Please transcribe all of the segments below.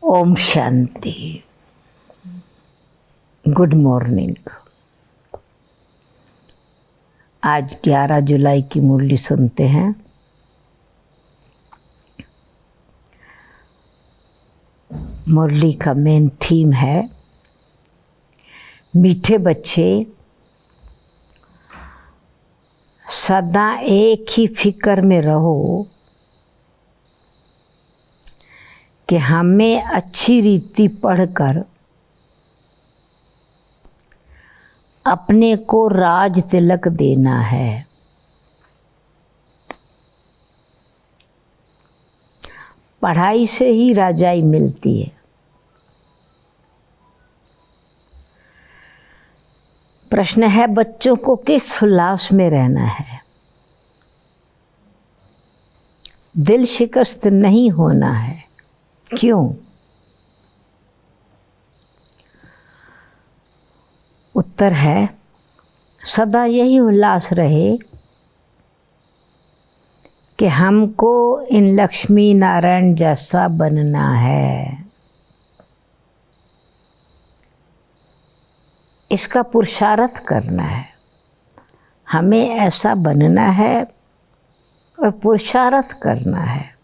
Om Shanti. Good morning. आज 11 जुलाई की मुरली सुनते हैं। मुरली का मेन थीम है मीठे बच्चे सदा एक ही फिक्र में रहो कि हमें अच्छी रीति पढ़कर अपने को राज तिलक देना है। पढ़ाई से ही राजाई मिलती है। प्रश्न है बच्चों को किस उल्लास में रहना है। दिल शिकस्त नहीं होना है। क्यों? उत्तर है सदा यही उल्लास रहे कि हमको इन लक्ष्मी नारायण जैसा बनना है। इसका पुरुषार्थ करना है। हमें ऐसा बनना है और पुरुषार्थ करना है।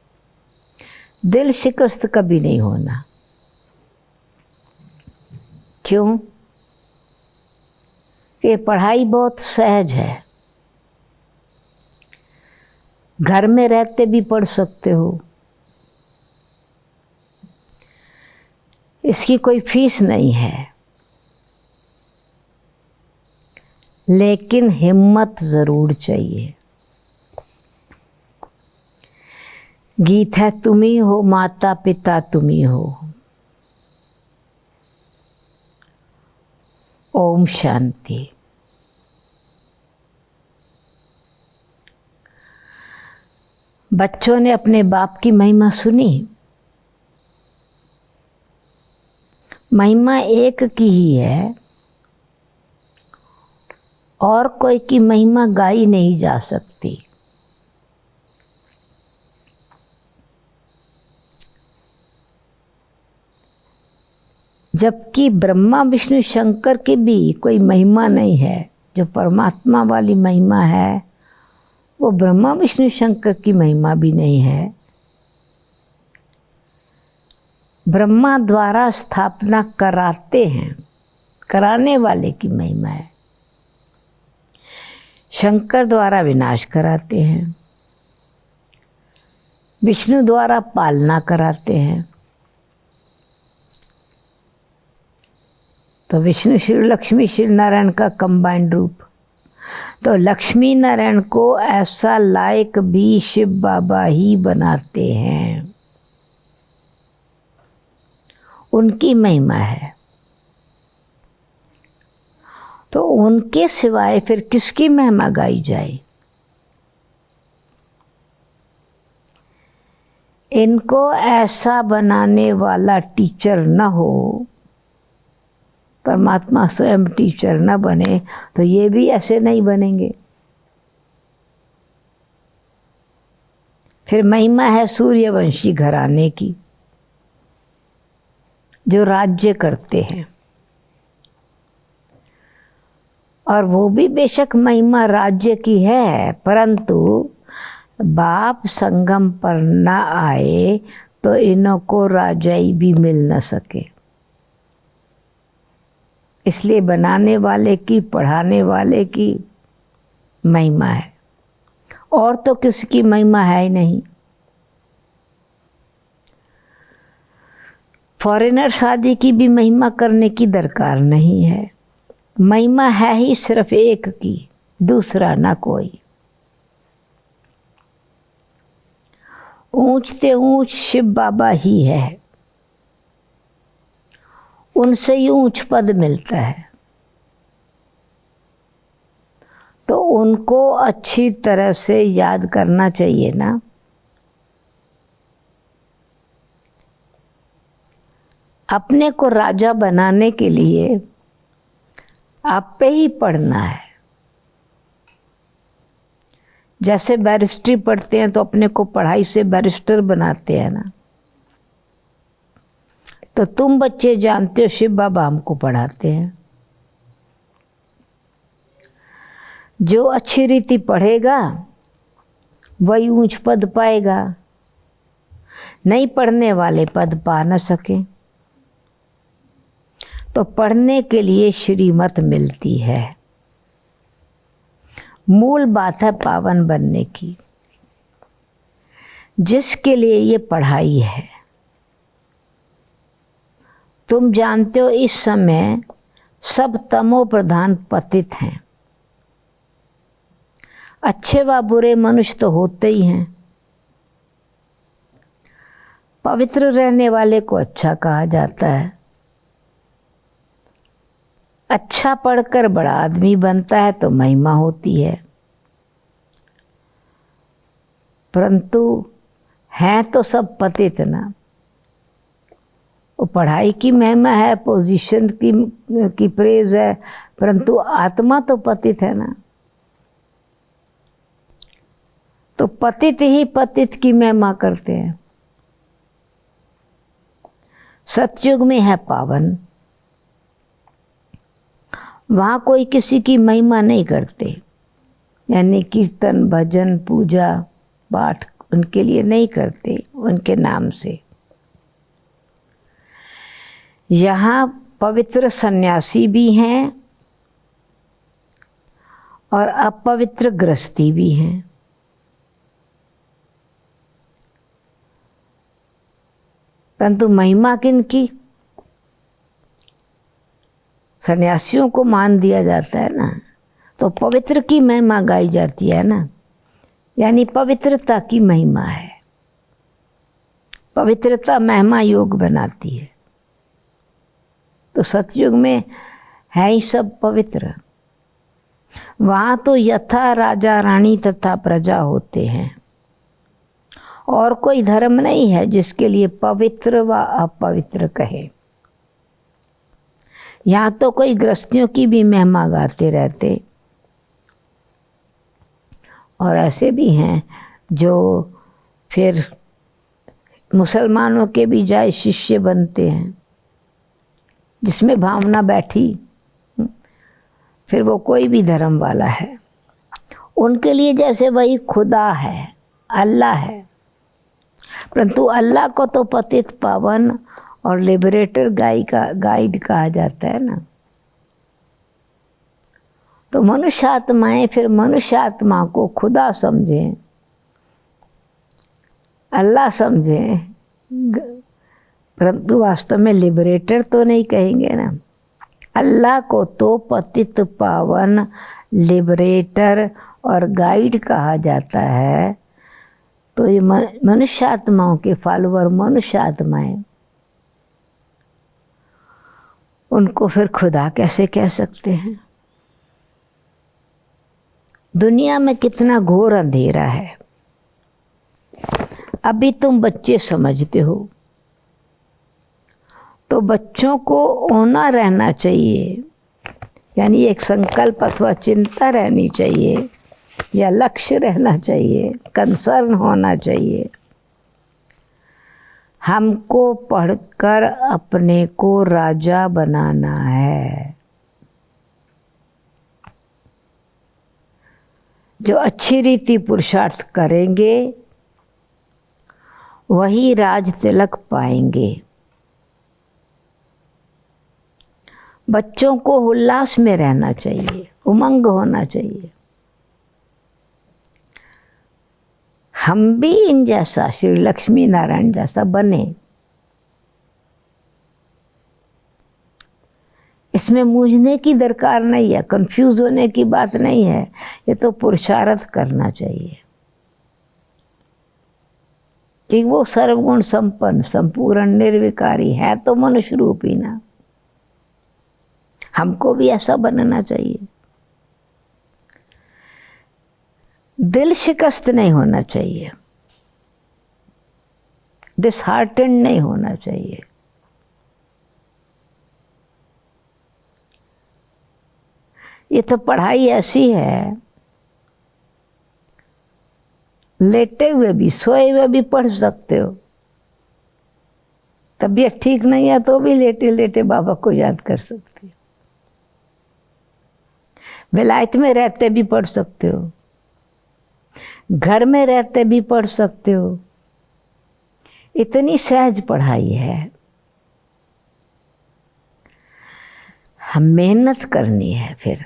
दिल शिकस्त कभी नहीं होना। क्यों? कि पढ़ाई बहुत सहज है। घर में रहते भी पढ़ सकते हो। इसकी कोई फीस नहीं है। लेकिन हिम्मत ज़रूर चाहिए। गीत है तुम ही हो माता पिता तुम ही हो। ओम शांति। बच्चों ने अपने बाप की महिमा सुनी। महिमा एक की ही है और कोई की महिमा गाई नहीं जा सकती। जबकि ब्रह्मा विष्णु शंकर की भी कोई महिमा नहीं है। जो परमात्मा वाली महिमा है वो ब्रह्मा विष्णु शंकर की महिमा भी नहीं है। ब्रह्मा द्वारा स्थापना कराते हैं, कराने वाले की महिमा है। शंकर द्वारा विनाश कराते हैं। विष्णु द्वारा पालना कराते हैं। तो विष्णु शिव लक्ष्मी शिव नारायण का कंबाइंड रूप। तो लक्ष्मी नारायण को ऐसा लायक भी शिव बाबा ही बनाते हैं। उनकी महिमा है। तो उनके सिवाय फिर किसकी महिमा गाई जाए। इनको ऐसा बनाने वाला टीचर न हो, परमात्मा स्वयं टीचर न बने तो ये भी ऐसे नहीं बनेंगे। फिर महिमा है सूर्यवंशी घराने की जो राज्य करते हैं। और वो भी बेशक महिमा राज्य की है, परंतु बाप संगम पर न आए तो इन्हों को राजाई भी मिल न सके। इसलिए बनाने वाले की, पढ़ाने वाले की महिमा है। और तो किसकी महिमा है ही नहीं। फॉरेनर शादी की भी महिमा करने की दरकार नहीं है। महिमा है ही सिर्फ एक की, दूसरा ना कोई। ऊंच से ऊंच शिव बाबा ही है। उनसे ही ऊंच पद मिलता है। तो उनको अच्छी तरह से याद करना चाहिए ना। अपने को राजा बनाने के लिए आप पे ही पढ़ना है। जैसे बैरिस्ट्री पढ़ते हैं तो अपने को पढ़ाई से बैरिस्टर बनाते हैं ना। तो तुम बच्चे जानते हो शिव बाबा हमको पढ़ाते हैं, जो अच्छी रीति पढ़ेगा वही ऊंच पद पाएगा, नहीं पढ़ने वाले पद पा न सके। तो पढ़ने के लिए श्रीमत मिलती है, मूल बात है पावन बनने की, जिसके लिए ये पढ़ाई है। तुम जानते हो इस समय सब तमो प्रधान पतित हैं, अच्छे व बुरे मनुष्य तो होते ही हैं। पवित्र रहने वाले को अच्छा कहा जाता है, अच्छा पढ़कर बड़ा आदमी बनता है तो महिमा होती है, परंतु है तो सब पतित ना। वो पढ़ाई की महिमा है, पोजीशन की प्रेज है, परंतु आत्मा तो पतित है ना। तो पतित ही पतित की महिमा करते हैं। सतयुग में है पावन, वहाँ कोई किसी की महिमा नहीं करते, यानी कीर्तन भजन पूजा पाठ उनके लिए नहीं करते उनके नाम से। यहाँ पवित्र सन्यासी भी हैं और अपवित्र गृहस्थी भी हैं। परंतु महिमा किनकी? सन्यासियों को मान दिया जाता है ना, तो पवित्र की महिमा गाई जाती है ना, यानी पवित्रता की महिमा है। पवित्रता महिमा योग बनाती है। तो सतयुग में है ही सब पवित्र। वहाँ तो यथा राजा रानी तथा प्रजा होते हैं, और कोई धर्म नहीं है जिसके लिए पवित्र व अपवित्र कहे। यहाँ तो कोई गृहस्थियों की भी महिमा गाते रहते, और ऐसे भी हैं जो फिर मुसलमानों के भी जाए शिष्य बनते हैं, जिसमें भावना बैठी, फिर वो कोई भी धर्म वाला है, उनके लिए जैसे वही खुदा है, अल्लाह है। परंतु अल्लाह को तो पतित पावन और लिबरेटर गाइड कहा जाता है ना। तो मनुष्य आत्माएं फिर मनुष्य आत्मा को खुदा समझें, अल्लाह समझें, परंतु वास्तव में लिबरेटर तो नहीं कहेंगे ना। अल्लाह को तो पतित पावन लिबरेटर और गाइड कहा जाता है। तो ये मनुष्य आत्माओं के फॉलोअर मनुष्य आत्माएं, उनको फिर खुदा कैसे कह सकते हैं? दुनिया में कितना घोर अंधेरा है। अभी तुम बच्चे समझते हो, तो बच्चों को होना रहना चाहिए, यानी एक संकल्प अथवा चिंता रहनी चाहिए, या लक्ष्य रहना चाहिए, कंसर्न होना चाहिए। हमको पढ़कर अपने को राजा बनाना है। जो अच्छी रीति पुरुषार्थ करेंगे वही राज तिलक पाएंगे। बच्चों को उल्लास में रहना चाहिए, उमंग होना चाहिए। हम भी इन जैसा श्री लक्ष्मी नारायण जैसा बने। इसमें मूझने की दरकार नहीं है, कंफ्यूज होने की बात नहीं है। ये तो पुरुषार्थ करना चाहिए कि वो सर्वगुण संपन्न संपूर्ण निर्विकारी है, तो मनुष्य रूपी ना। हमको भी ऐसा बनना चाहिए। दिल शिकस्त नहीं होना चाहिए, डिसहार्टेंड नहीं होना चाहिए। ये तो पढ़ाई ऐसी है, लेटे हुए भी सोए हुए भी पढ़ सकते हो। तबीयत ठीक नहीं है तो भी लेटे लेटे बाबा को याद कर सकते हो। विलायत में रहते भी पढ़ सकते हो, घर में रहते भी पढ़ सकते हो। इतनी सहज पढ़ाई है। हम मेहनत करनी है। फिर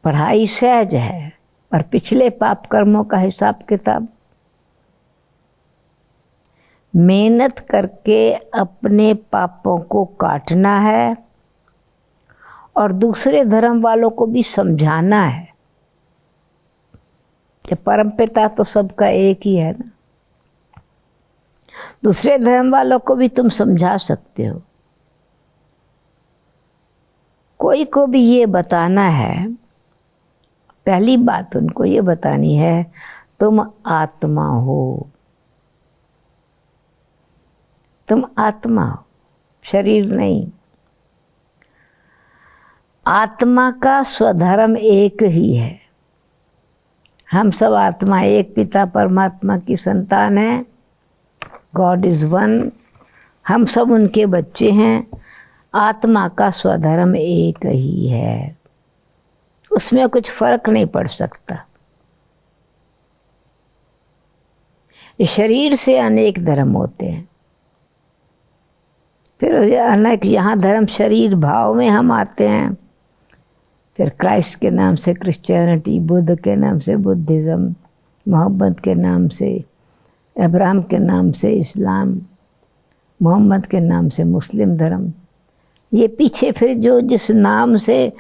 पढ़ाई सहज है, पर पिछले पाप कर्मों का हिसाब किताब मेहनत करके अपने पापों को काटना है और दूसरे धर्म वालों को भी समझाना है कि परमपिता तो सबका एक ही है ना। दूसरे धर्म वालों को भी तुम समझा सकते हो। कोई को भी ये बताना है, पहली बात उनको ये बतानी है, तुम आत्मा हो, तुम आत्मा हो, शरीर नहीं। आत्मा का स्वधर्म एक ही है। हम सब आत्मा, एक पिता परमात्मा की संतान है। God is one. हम सब उनके बच्चे हैं। आत्मा का स्वधर्म एक ही है, उसमें कुछ फर्क नहीं पड़ सकता। इस शरीर से अनेक धर्म होते हैं। फिर अनेक यहाँ धर्म शरीर भाव में हम आते हैं। फिर क्राइस्ट के नाम से क्रिश्चियनिटी, बुद्ध के नाम से बुद्धिज़्म, मोहम्मद के नाम से, अब्राहम के नाम से इस्लाम, मोहम्मद के नाम से मुस्लिम धर्म। ये पीछे फिर जो जिस नाम से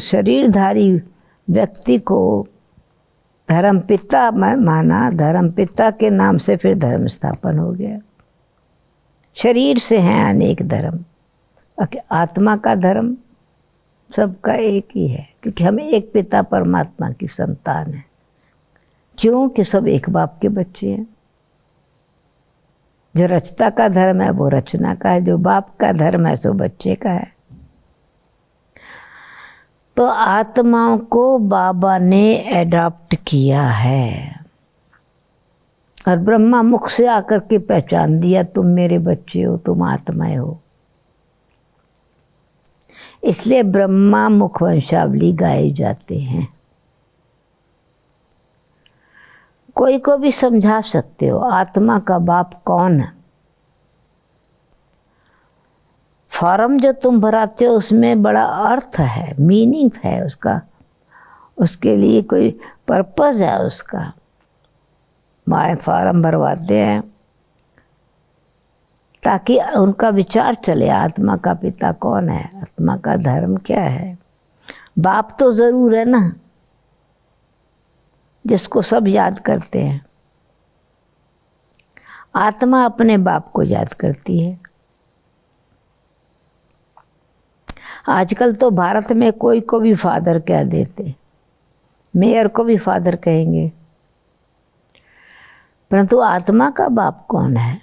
शरीरधारी व्यक्ति को धर्म पिता माना, धर्म पिता के नाम से फिर धर्म स्थापन हो गया। शरीर से हैं अनेक धर्म, आत्मा का धर्म सबका एक ही है, क्योंकि हम एक पिता परमात्मा की संतान हैं। क्यों कि सब एक बाप के बच्चे हैं। जो रचता का धर्म है वो रचना का है, जो बाप का धर्म है सो बच्चे का है। तो आत्माओं को बाबा ने एडॉप्ट किया है और ब्रह्मा मुख से आकर के पहचान दिया, तुम मेरे बच्चे हो, तुम आत्माएं हो। इसलिए ब्रह्मा मुख वंशावली गाए जाते हैं। कोई को भी समझा सकते हो आत्मा का बाप कौन है। फॉर्म जो तुम भराते हो उसमें बड़ा अर्थ है, मीनिंग है उसका, उसके लिए कोई पर्पस है उसका। माए फॉर्म भरवाते हैं ताकि उनका विचार चले, आत्मा का पिता कौन है, आत्मा का धर्म क्या है। बाप तो ज़रूर है ना, जिसको सब याद करते हैं। आत्मा अपने बाप को याद करती है। आजकल तो भारत में कोई को भी फादर कह देते, मेयर को भी फादर कहेंगे, परंतु आत्मा का बाप कौन है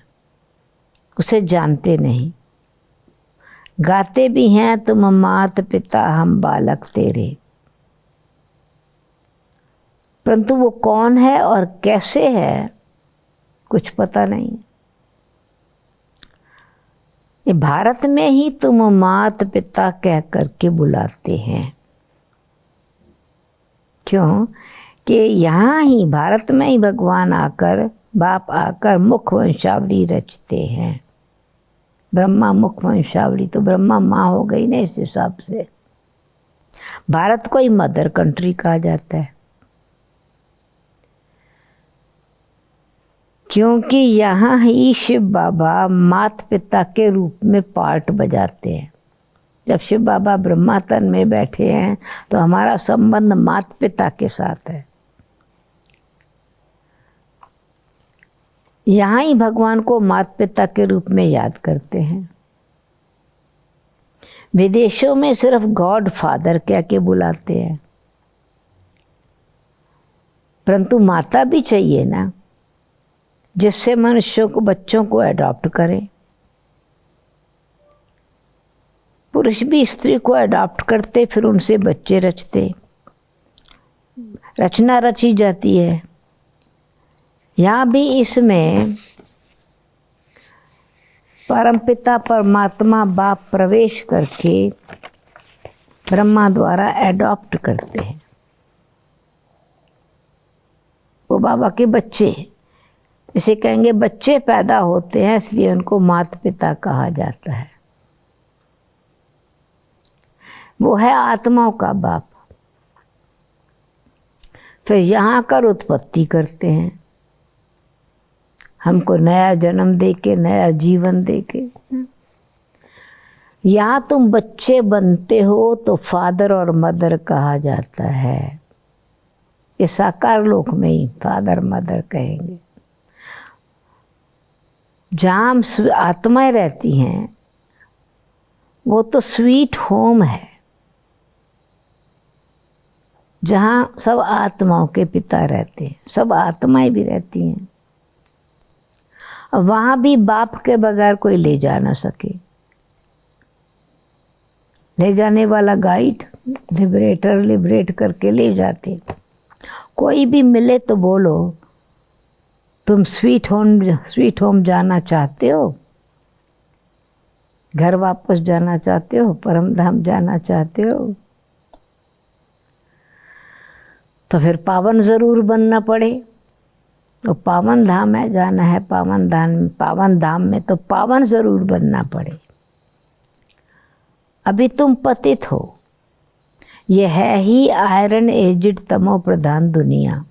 उसे जानते नहीं। गाते भी हैं, तुम मात पिता हम बालक तेरे, परंतु वो कौन है और कैसे है कुछ पता नहीं। ये भारत में ही तुम मात पिता कह करके बुलाते हैं। क्यों कि यहाँ ही भारत में ही भगवान आकर, बाप आकर मुख वंशावली रचते हैं। ब्रह्मा मुख वंशावली, तो ब्रह्मा माँ हो गई ना। इस हिसाब से भारत को ही मदर कंट्री कहा जाता है, क्योंकि यहाँ ही शिव बाबा माता पिता के रूप में पार्ट बजाते हैं। जब शिव बाबा ब्रह्मा तन में बैठे हैं तो हमारा संबंध माता पिता के साथ है। यहाँ ही भगवान को माता पिता के रूप में याद करते हैं। विदेशों में सिर्फ गॉड फादर कह के बुलाते हैं, परंतु माता भी चाहिए ना, जिससे मनुष्यों को, बच्चों को अडॉप्ट करें। पुरुष भी स्त्री को अडॉप्ट करते, फिर उनसे बच्चे रचते, रचना रची जाती है। यहाँ भी इसमें परमपिता परमात्मा बाप प्रवेश करके ब्रह्मा द्वारा एडॉप्ट करते हैं। वो बाबा के बच्चे, इसे कहेंगे बच्चे पैदा होते हैं, इसलिए उनको माता पिता कहा जाता है। वो है आत्माओं का बाप। फिर यहाँ कर उत्पत्ति करते हैं, हमको नया जन्म देके, नया जीवन देके। यहाँ तुम बच्चे बनते हो तो फादर और मदर कहा जाता है। ये साकार लोक में ही फादर मदर कहेंगे। जहाँ हम आत्माएं रहती हैं वो तो स्वीट होम है, जहाँ सब आत्माओं के पिता रहते हैं, सब आत्माएं भी रहती हैं। वहाँ भी बाप के बगैर कोई ले जा ना सके। ले जाने वाला गाइड, लिबरेटर लिबरेट करके ले जाते। कोई भी मिले तो बोलो तुम स्वीट होम जाना चाहते हो, घर वापस जाना चाहते हो, परम धाम जाना चाहते हो, तो फिर पावन ज़रूर बनना पड़े। तो पावन धाम है, जाना है पावन धाम में तो पावन ज़रूर बनना पड़े। अभी तुम पतित हो, ये है ही आयरन एजिड तमो प्रधान दुनिया।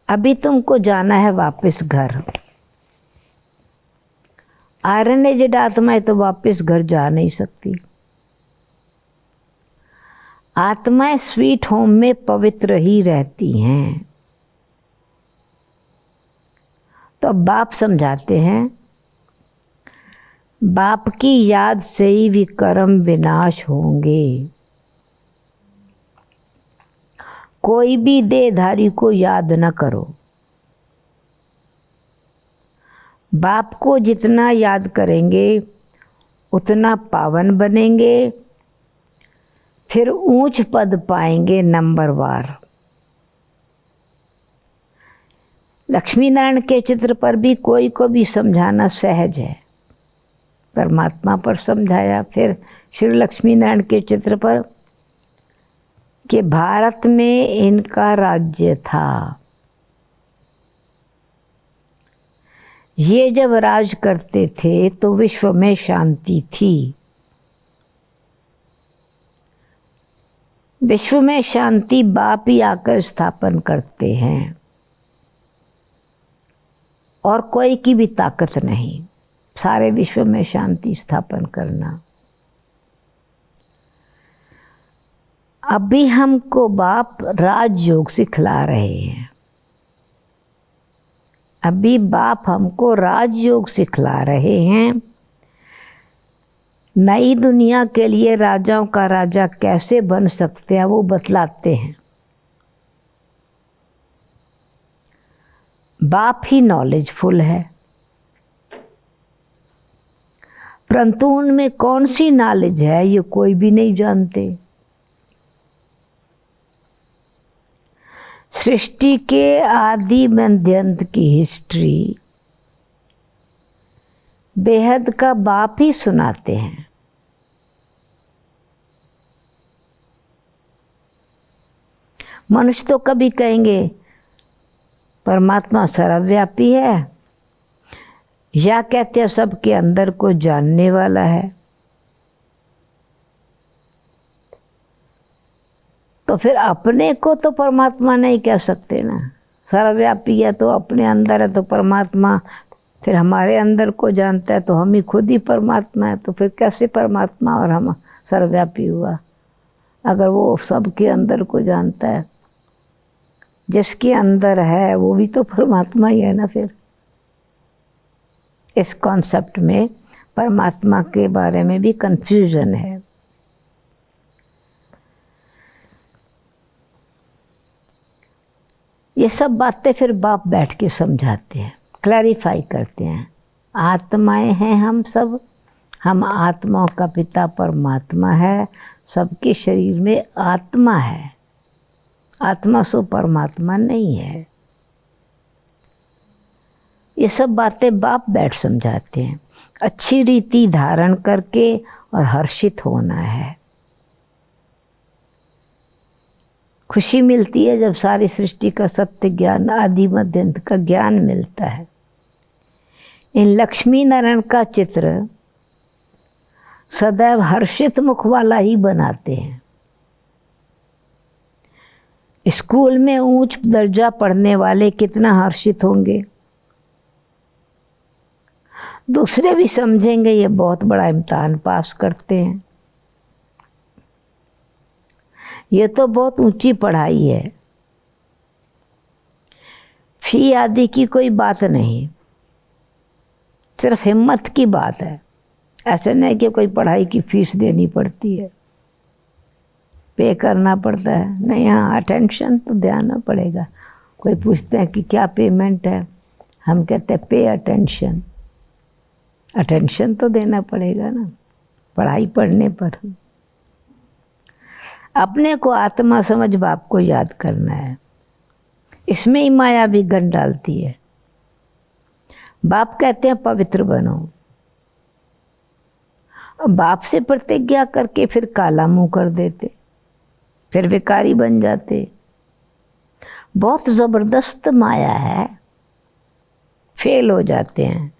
अभी तुमको जाना है वापस घर। आयरन एजिड आत्माएं तो वापस घर जा नहीं सकती। आत्माएं स्वीट होम में पवित्र ही रहती हैं। तो बाप समझाते हैं, बाप की याद से ही विकर्म विनाश होंगे। कोई भी देहधारी को याद न करो। बाप को जितना याद करेंगे उतना पावन बनेंगे, फिर ऊंच पद पाएंगे नंबरवार। लक्ष्मी नारायण के चित्र पर भी कोई को भी समझाना सहज है। परमात्मा पर समझाया, फिर श्री लक्ष्मी नारायण के चित्र पर कि भारत में इनका राज्य था। ये जब राज करते थे तो विश्व में शांति थी। विश्व में शांति बाप ही आकर स्थापन करते हैं और कोई की भी ताकत नहीं सारे विश्व में शांति स्थापन करना। अभी हमको बाप राजयोग सिखला रहे हैं। अभी बाप हमको राजयोग सिखला रहे हैं। नई दुनिया के लिए राजाओं का राजा कैसे बन सकते हैं वो बतलाते हैं। बाप ही नॉलेजफुल है, परंतु उनमें कौन सी नॉलेज है ये कोई भी नहीं जानते। सृष्टि के आदि मध्यांत की हिस्ट्री बेहद का बाप ही सुनाते हैं। मनुष्य तो कभी कहेंगे परमात्मा सर्वव्यापी है, या कहते हैं सबके अंदर को जानने वाला है। तो फिर अपने को तो परमात्मा नहीं कह सकते ना। सर्वव्यापी है तो अपने अंदर है तो परमात्मा, फिर हमारे अंदर को जानता है तो हम ही खुद ही परमात्मा है। तो फिर कैसे परमात्मा और हम सर्वव्यापी हुआ अगर वो सबके अंदर को जानता है। जिसके अंदर है वो भी तो परमात्मा ही है ना। फिर इस कॉन्सेप्ट में परमात्मा के बारे में भी कंफ्यूजन है। ये सब बातें फिर बाप बैठ के समझाते हैं, क्लैरिफाई करते हैं। आत्माएं हैं हम सब, हम आत्माओं का पिता परमात्मा है। सबके शरीर में आत्मा है, आत्मा सो परमात्मा नहीं है। ये सब बातें बाप बैठ समझाते हैं। अच्छी रीति धारण करके और हर्षित होना है। खुशी मिलती है जब सारी सृष्टि का सत्य ज्ञान, आदि मध्य अंत का ज्ञान मिलता है। इन लक्ष्मी नारायण का चित्र सदैव हर्षित मुख वाला ही बनाते हैं। स्कूल में उच्च दर्जा पढ़ने वाले कितना हर्षित होंगे, दूसरे भी समझेंगे ये बहुत बड़ा इम्तिहान पास करते हैं, ये तो बहुत ऊंची पढ़ाई है। फी आदि की कोई बात नहीं, सिर्फ हिम्मत की बात है। ऐसा नहीं कि कोई पढ़ाई की फीस देनी पड़ती है, पे करना पड़ता है, नहीं। हाँ, अटेंशन तो देना पड़ेगा। कोई पूछते हैं कि क्या पेमेंट है, हम कहते हैं पे अटेंशन। अटेंशन तो देना पड़ेगा ना पढ़ाई पढ़ने पर। अपने को आत्मा समझ बाप को याद करना है। इसमें ही माया भी गंध डालती है। बाप कहते हैं पवित्र बनो, और बाप से प्रतिज्ञा करके फिर काला मुंह कर देते, फिर विकारी बन जाते। बहुत ज़बरदस्त माया है, फेल हो जाते हैं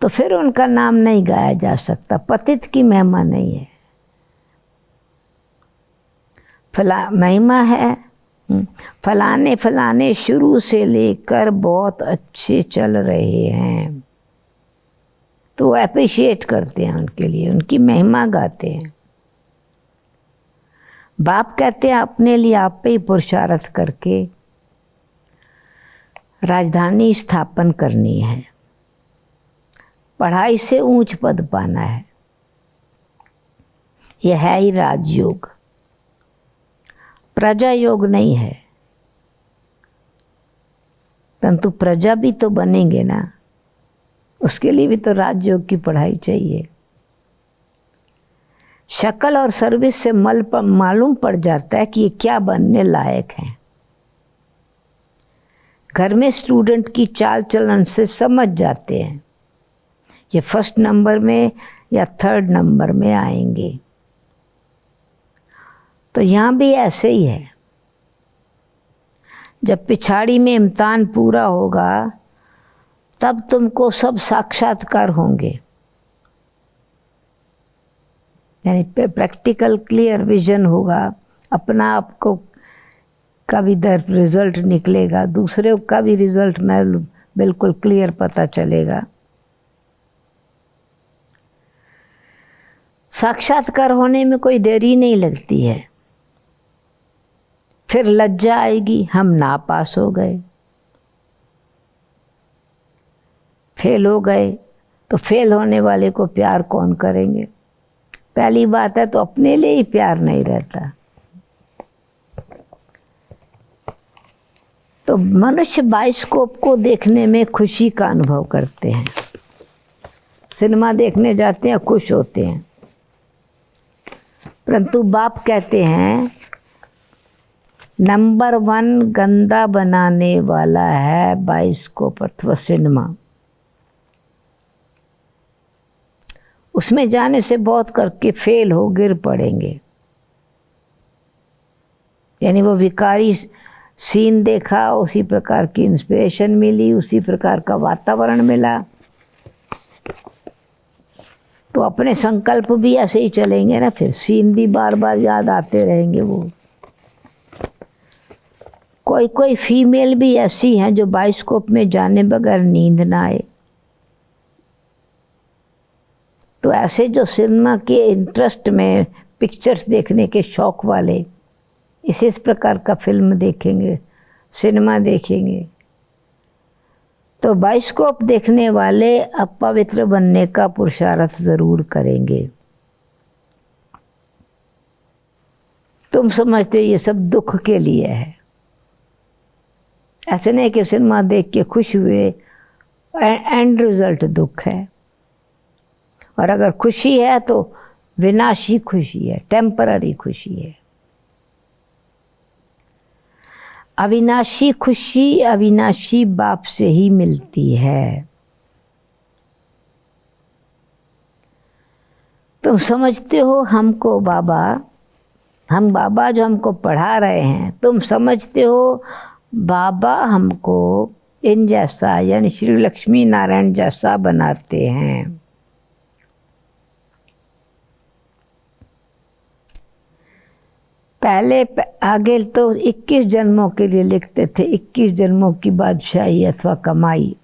तो फिर उनका नाम नहीं गाया जा सकता। पतित की महिमा नहीं है, महिमा है फलाने फलाने शुरू से लेकर बहुत अच्छे चल रहे हैं, तो अप्रिशिएट करते हैं उनके लिए, उनकी महिमा गाते हैं। बाप कहते हैं अपने लिए आप पे ही पुरुषार्थ करके राजधानी स्थापन करनी है, पढ़ाई से ऊंच पद पाना है। यह है ही राजयोग, प्रजा योग नहीं है। परंतु प्रजा भी तो बनेंगे ना, उसके लिए भी तो राजयोग की पढ़ाई चाहिए। शक्ल और सर्विस से मालूम पड़ जाता है कि ये क्या बनने लायक हैं। घर में स्टूडेंट की चाल चलन से समझ जाते हैं ये फर्स्ट नंबर में या थर्ड नंबर में आएंगे। तो यहाँ भी ऐसे ही है। जब पिछाड़ी में इम्तिहान पूरा होगा तब तुमको सब साक्षात्कार होंगे, यानी प्रैक्टिकल क्लियर विजन होगा। अपना आपको का भी रिजल्ट निकलेगा, दूसरे का भी रिजल्ट में बिल्कुल क्लियर पता चलेगा। साक्षात्कार होने में कोई देरी नहीं लगती है। फिर लज्जा आएगी, हम ना पास हो गए, फेल हो गए, तो फेल होने वाले को प्यार कौन करेंगे। पहली बात है तो अपने लिए ही प्यार नहीं रहता। तो मनुष्य बाइस्कोप को देखने में खुशी का अनुभव करते हैं, सिनेमा देखने जाते हैं, खुश होते हैं। परंतु बाप कहते हैं नंबर 1 गंदा बनाने वाला है बाइस्कोप अथवा सिनेमा। उसमें जाने से बहुत करके फेल हो गिर पड़ेंगे। यानी वो विकारी सीन देखा, उसी प्रकार की इंस्पिरेशन मिली, उसी प्रकार का वातावरण मिला, तो अपने संकल्प भी ऐसे ही चलेंगे ना। फिर सीन भी बार बार याद आते रहेंगे। वो कोई कोई फीमेल भी ऐसी हैं जो बाइस्कोप में जाने बगैर नींद ना आए। तो ऐसे जो सिनेमा के इंटरेस्ट में पिक्चर्स देखने के शौक वाले इस प्रकार का फिल्म देखेंगे, सिनेमा देखेंगे, तो बाइस्कोप देखने वाले अपवित्र बनने का पुरुषार्थ जरूर करेंगे। तुम समझते हो ये सब दुख के लिए है। ऐसे नहीं कि सिनेमा देख के खुश हुए, एंड रिजल्ट दुख है। और अगर खुशी है तो विनाशी खुशी है, टेम्पररी खुशी है। अविनाशी खुशी अविनाशी बाप से ही मिलती है। तुम समझते हो हमको बाबा, हम बाबा जो हमको पढ़ा रहे हैं, तुम समझते हो बाबा हमको इन जैसा यानी श्री लक्ष्मी नारायण जैसा बनाते हैं। पहले आगे तो 21 जन्मों के लिए लिखते थे, 21 जन्मों की बादशाही अथवा कमाई।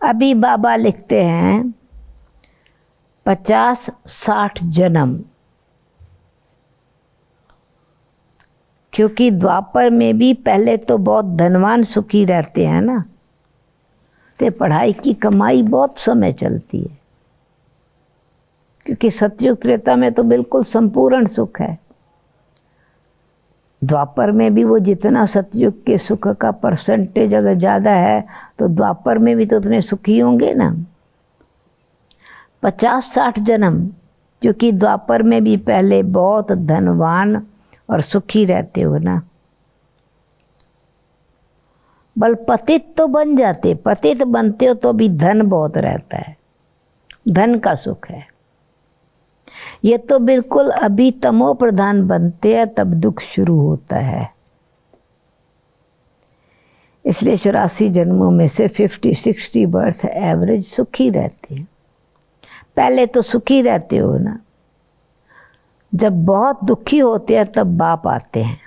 अभी बाबा लिखते हैं 50-60 जन्म, क्योंकि द्वापर में भी पहले तो बहुत धनवान सुखी रहते हैं ना, तो पढ़ाई की कमाई बहुत समय चलती है, क्योंकि सतयुग त्रेता में तो बिल्कुल संपूर्ण सुख है। द्वापर में भी वो जितना सतयुग के सुख का परसेंटेज अगर ज़्यादा है तो द्वापर में भी तो उतने सुखी होंगे ना। 50-60 जन्म, क्योंकि द्वापर में भी पहले बहुत धनवान और सुखी रहते हो ना। बल पतित तो बन जाते, पतित बनते हो तो भी धन बहुत रहता है, धन का सुख है। ये तो बिल्कुल अभी तमो प्रधान बनते हैं तब दुख शुरू होता है। इसलिए 84 जन्मों में से 50-60 बर्थ एवरेज सुखी रहते हैं। पहले तो सुखी रहते हो ना, जब बहुत दुखी होते हैं तब बाप आते हैं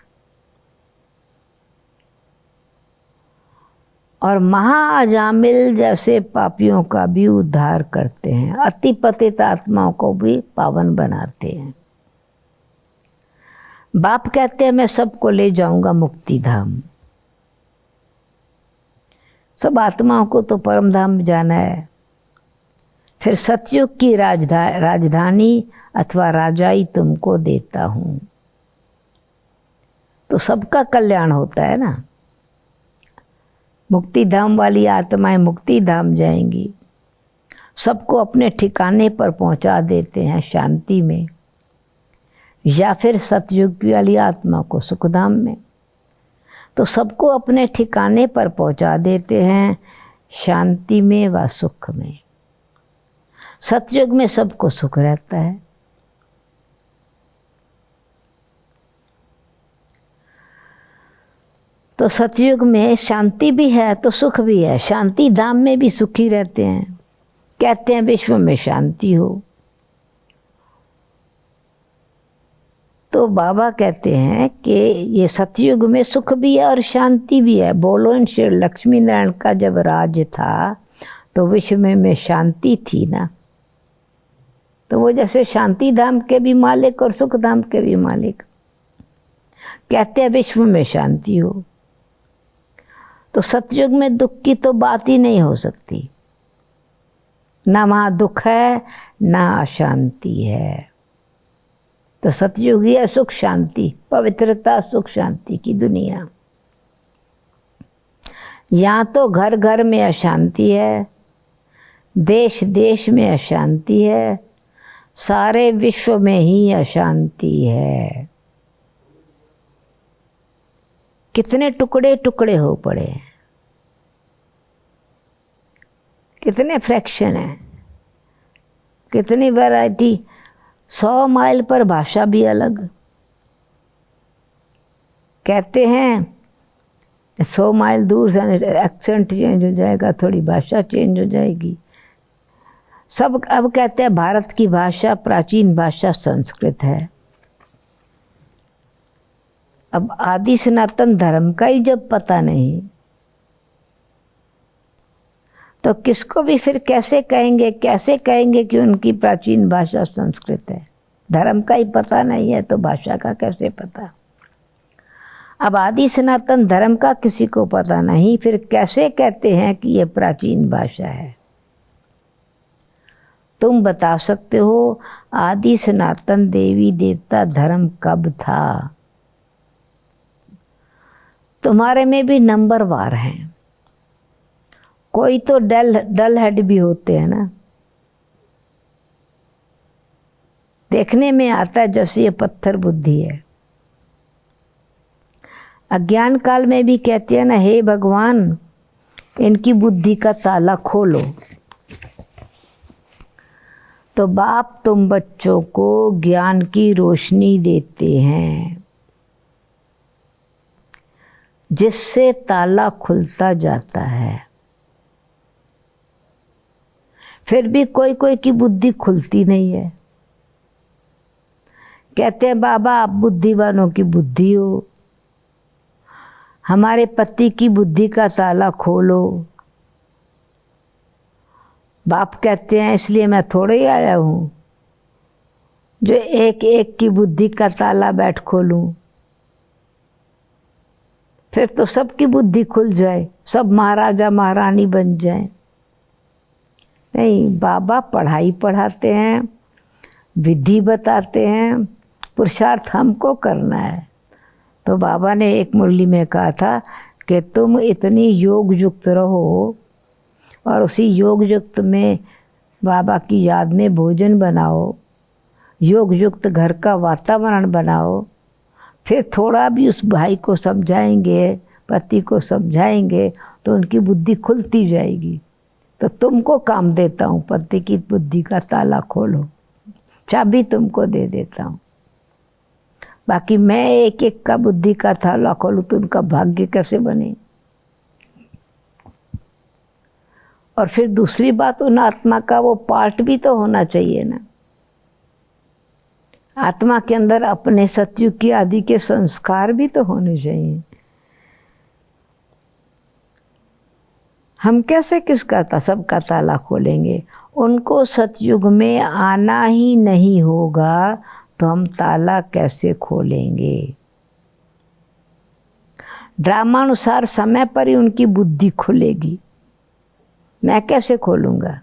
और महाअजामिल जैसे पापियों का भी उद्धार करते हैं, अति पतित आत्माओं को भी पावन बनाते हैं। बाप कहते हैं मैं सबको ले जाऊंगा मुक्ति धाम। सब आत्माओं को तो परम धाम जाना है। फिर सतयुग की राजधानी अथवा राजाई तुमको देता हूं, तो सबका कल्याण होता है ना। मुक्ति धाम वाली आत्माएं मुक्ति धाम जाएंगी, सबको अपने ठिकाने पर पहुंचा देते हैं शांति में, या फिर सतयुग वाली आत्मा को सुखधाम में, तो सबको अपने ठिकाने पर पहुंचा देते हैं शांति में व सुख में। सतयुग में सबको सुख रहता है। तो सतयुग में शांति भी है तो सुख भी है, शांति धाम में भी सुखी रहते हैं। कहते हैं विश्व में शांति हो, तो बाबा कहते हैं कि ये सतयुग में सुख भी है और शांति भी है। बोलो इन श्री लक्ष्मी नारायण का जब राज था तो विश्व में शांति थी ना, तो वो जैसे शांति धाम के भी मालिक और सुख धाम के भी मालिक। कहते हैं विश्व में शांति हो, तो सतयुग में दुख की तो बात ही नहीं हो सकती, ना वहाँ दुख है ना अशांति है। तो सतयुग ही है सुख शांति, पवित्रता सुख शांति की दुनिया। यहाँ तो घर घर में अशांति है, देश देश में अशांति है, सारे विश्व में ही अशांति है। कितने टुकड़े टुकड़े हो पड़े हैं, कितने फ्रैक्शन हैं, कितनी वैरायटी। 100 माइल पर भाषा भी अलग। कहते हैं 100 माइल दूर से एक्सेंट चेंज हो जाएगा, थोड़ी भाषा चेंज हो जाएगी। सब अब कहते हैं भारत की भाषा प्राचीन भाषा संस्कृत है। अब आदि सनातन धर्म का ही जब पता नहीं तो किसको भी फिर कैसे कहेंगे कि उनकी प्राचीन भाषा संस्कृत है। धर्म का ही पता नहीं है तो भाषा का कैसे पता। अब आदि सनातन धर्म का किसी को पता नहीं, फिर कैसे कहते हैं कि ये प्राचीन भाषा है। तुम बता सकते हो आदि सनातन देवी देवता धर्म कब था? तुम्हारे में भी नंबर वार हैं, कोई तो डल हेड भी होते हैं ना। देखने में आता है जैसे ये पत्थर बुद्धि है, अज्ञान काल में भी कहते हैं ना, हे भगवान इनकी बुद्धि का ताला खोलो। तो बाप तुम बच्चों को ज्ञान की रोशनी देते हैं जिससे ताला खुलता जाता है। फिर भी कोई कोई की बुद्धि खुलती नहीं है। कहते हैं बाबा आप बुद्धिवानों की बुद्धि हो, हमारे पति की बुद्धि का ताला खोलो। बाप कहते हैं इसलिए मैं थोड़े ही आया हूँ जो एक एक की बुद्धि का ताला बैठ खोलूं। फिर तो सबकी बुद्धि खुल जाए, सब महाराजा महारानी बन जाए। नहीं, बाबा पढ़ाई पढ़ाते हैं, विधि बताते हैं, पुरुषार्थ हमको करना है। तो बाबा ने एक मुरली में कहा था कि तुम इतनी योग युक्त रहो और उसी योग युक्त में बाबा की याद में भोजन बनाओ, योग युक्त घर का वातावरण बनाओ। फिर थोड़ा भी उस भाई को समझाएंगे, पति को समझाएंगे तो उनकी बुद्धि खुलती जाएगी। तो तुमको काम देता हूँ, पति की बुद्धि का ताला खोलो, चाबी तुमको दे देता हूँ। बाकी मैं एक एक का बुद्धि का ताला खोलूँ तो उनका भाग्य कैसे बने। और फिर दूसरी बात, उन आत्मा का वो पार्ट भी तो होना चाहिए ना। आत्मा के अंदर अपने सतयुग की आदि के संस्कार भी तो होने चाहिए। हम कैसे किसका सबका ताला खोलेंगे? उनको सतयुग में आना ही नहीं होगा तो हम ताला कैसे खोलेंगे? ड्रामानुसार समय पर ही उनकी बुद्धि खुलेगी, मैं कैसे खोलूँगा?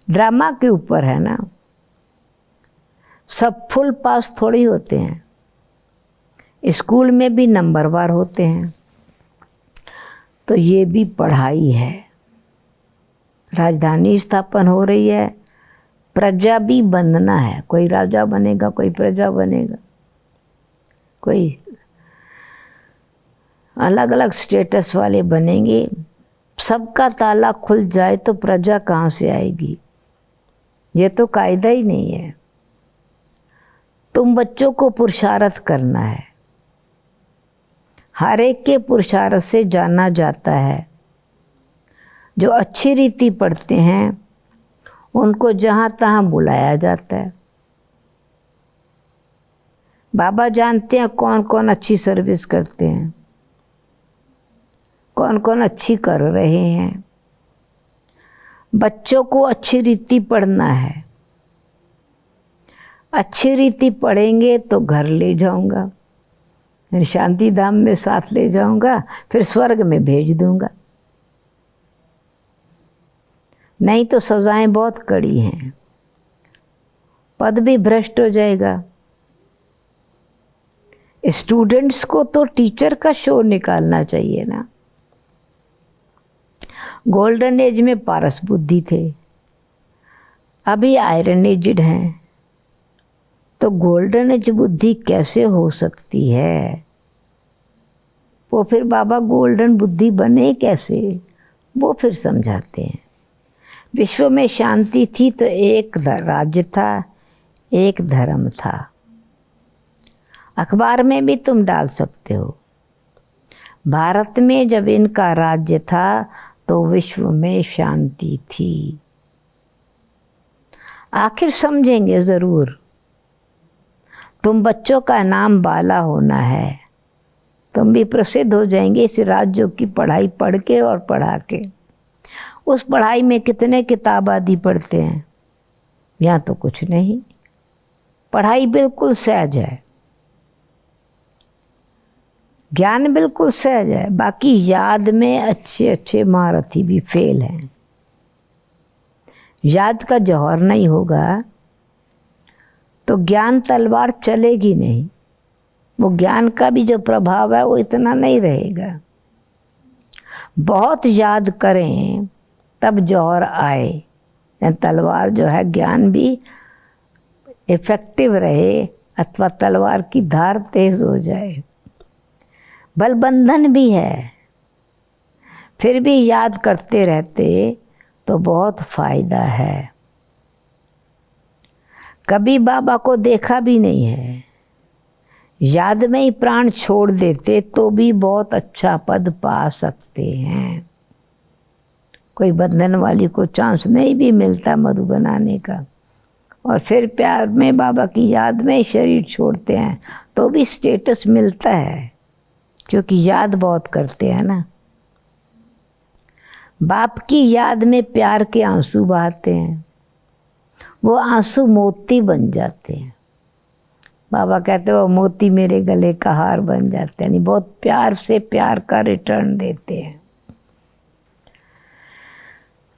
ड्रामा के ऊपर है ना। सब फुल पास थोड़ी होते हैं, स्कूल में भी नंबरवार होते हैं। तो ये भी पढ़ाई है। राजधानी स्थापन हो रही है, प्रजा भी बनना है। कोई राजा बनेगा, कोई प्रजा बनेगा, कोई अलग अलग स्टेटस वाले बनेंगे। सबका ताला खुल जाए तो प्रजा कहाँ से आएगी? ये तो कायदा ही नहीं है। तुम बच्चों को पुरुषार्थ करना है। हर एक के पुरुषार्थ से जाना जाता है। जो अच्छी रीति पढ़ते हैं उनको जहाँ तहाँ बुलाया जाता है। बाबा जानते हैं कौन कौन अच्छी सर्विस करते हैं, कौन कौन अच्छी कर रहे हैं। बच्चों को अच्छी रीति पढ़ना है। अच्छी रीति पढ़ेंगे तो घर ले जाऊंगा, शांति धाम में साथ ले जाऊंगा, फिर स्वर्ग में भेज दूंगा। नहीं तो सजाएं बहुत कड़ी हैं, पद भी भ्रष्ट हो जाएगा। स्टूडेंट्स को तो टीचर का शो निकालना चाहिए ना। गोल्डन एज में पारस बुद्धि थे, अभी आयरन एजड हैं। तो गोल्डन एज बुद्धि कैसे हो सकती है? वो फिर बाबा गोल्डन बुद्धि बने कैसे, वो फिर समझाते हैं। विश्व में शांति थी तो एक राज्य था, एक धर्म था। अखबार में भी तुम डाल सकते हो, भारत में जब इनका राज्य था तो विश्व में शांति थी। आखिर समझेंगे ज़रूर। तुम बच्चों का नाम बाला होना है, तुम भी प्रसिद्ध हो जाएंगे इस राज्यों की पढ़ाई पढ़ के और पढ़ा के। उस पढ़ाई में कितने किताब आदि पढ़ते हैं, यहाँ तो कुछ नहीं। पढ़ाई बिल्कुल सहज है, ज्ञान बिल्कुल सहज है। बाकी याद में अच्छे अच्छे महारथी भी फेल हैं। याद का जौहर नहीं होगा तो ज्ञान तलवार चलेगी नहीं। वो ज्ञान का भी जो प्रभाव है वो इतना नहीं रहेगा। बहुत याद करें तब जौहर आए। तलवार जो है ज्ञान भी इफेक्टिव रहे अथवा तलवार की धार तेज हो जाए। बल बंधन भी है, फिर भी याद करते रहते तो बहुत फायदा है। कभी बाबा को देखा भी नहीं है, याद में ही प्राण छोड़ देते तो भी बहुत अच्छा पद पा सकते हैं। कोई बंधन वाली को चांस नहीं भी मिलता मधु बनाने का, और फिर प्यार में बाबा की याद में शरीर छोड़ते हैं तो भी स्टेटस मिलता है, क्योंकि याद बहुत करते हैं ना। बाप की याद में प्यार के आंसू बहाते हैं, वो आंसू मोती बन जाते हैं। बाबा कहते हैं वो मोती मेरे गले का हार बन जाते हैं, यानी बहुत प्यार से प्यार का रिटर्न देते हैं।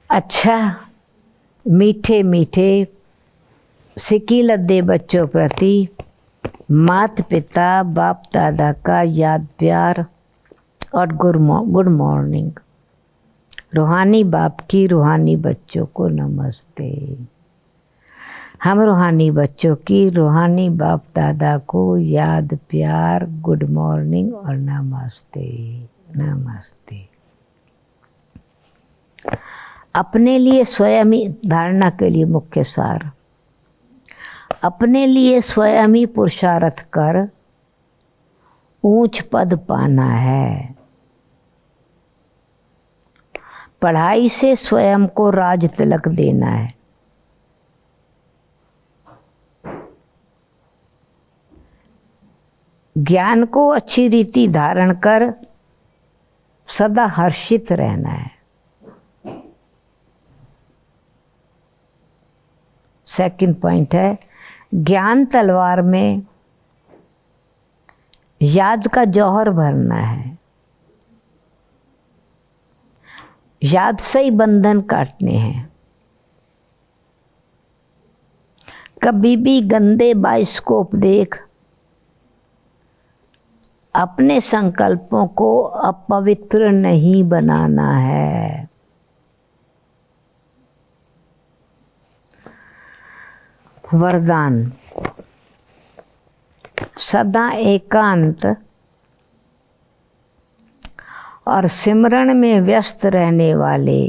अच्छा, मीठे मीठे सिक्की लद्दे बच्चों प्रति माता पिता बाप दादा का याद प्यार और गुड मॉर्निंग। रूहानी बाप की रूहानी बच्चों को नमस्ते। हम रूहानी बच्चों की रूहानी बाप दादा को याद प्यार, गुड मॉर्निंग और नमस्ते नमस्ते। अपने लिए स्वयं ही धारणा के लिए मुख्य सार, अपने लिए स्वयं ही पुरुषार्थ कर ऊंच पद पाना है। पढ़ाई से स्वयं को राज तिलक देना है। ज्ञान को अच्छी रीति धारण कर सदा हर्षित रहना है। सेकंड पॉइंट है, ज्ञान तलवार में याद का जौहर भरना है। याद से ही बंधन काटने हैं। कभी भी गंदे बाइस्कोप देख अपने संकल्पों को अपवित्र नहीं बनाना है। वरदान, सदा एकांत और सिमरन में व्यस्त रहने वाले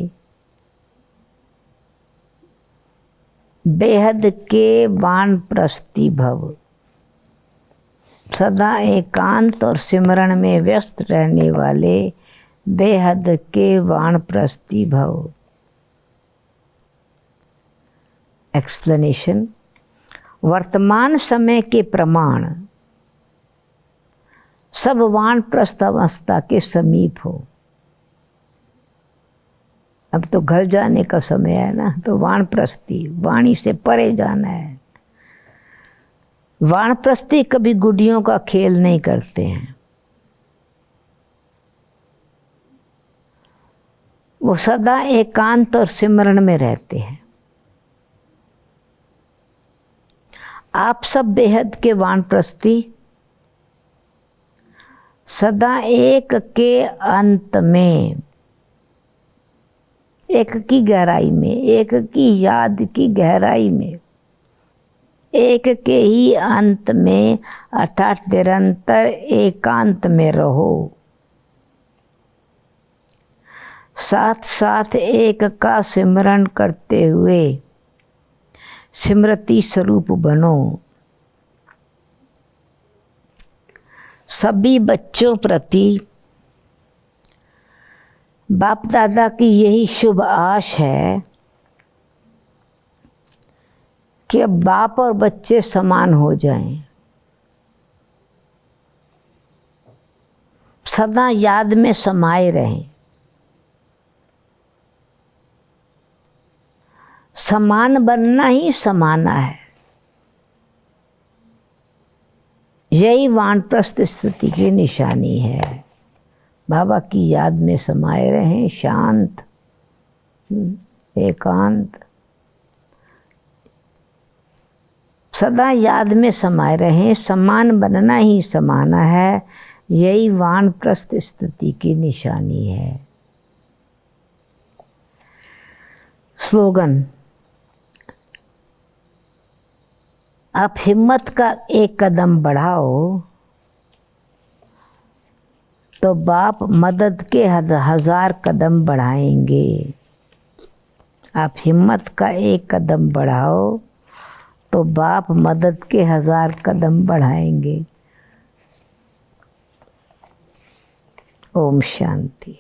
बेहद के वानप्रस्थी भव। सदा एकांत और सिमरन में व्यस्त रहने वाले बेहद के वानप्रस्थी भव। एक्सप्लेनेशन, वर्तमान समय के प्रमाण सब वानप्रस्थ अवस्था के समीप हो। अब तो घर जाने का समय है ना, तो वानप्रस्थी, वाणी से परे जाना है। वानप्रस्थी कभी गुड्डियों का खेल नहीं करते हैं, वो सदा एकांत और सिमरन में रहते हैं। आप सब बेहद के वानप्रस्थी सदा एक के अंत में, एक की गहराई में, एक की याद की गहराई में, एक के ही अंत में अर्थात निरंतर एकांत में रहो। साथ साथ एक का सिमरन करते हुए स्मृति स्वरूप बनो। सभी बच्चों प्रति बाप दादा की यही शुभ आश है कि अब बाप और बच्चे समान हो जाएं। सदा याद में समाये रहें। समान बनना ही समाना है। यही वानप्रस्थ स्थिति की निशानी है। बाबा की याद में समाये रहें, शांत एकांत, सदा याद में समाये रहें। समान बनना ही समाना है, यही वानप्रस्थ स्थिति की निशानी है। स्लोगन, आप हिम्मत का एक कदम बढ़ाओ, तो बाप मदद के 1000 कदम बढ़ाएंगे। आप हिम्मत का एक कदम बढ़ाओ तो बाप मदद के 1000 कदम बढ़ाएंगे। ओम शांति।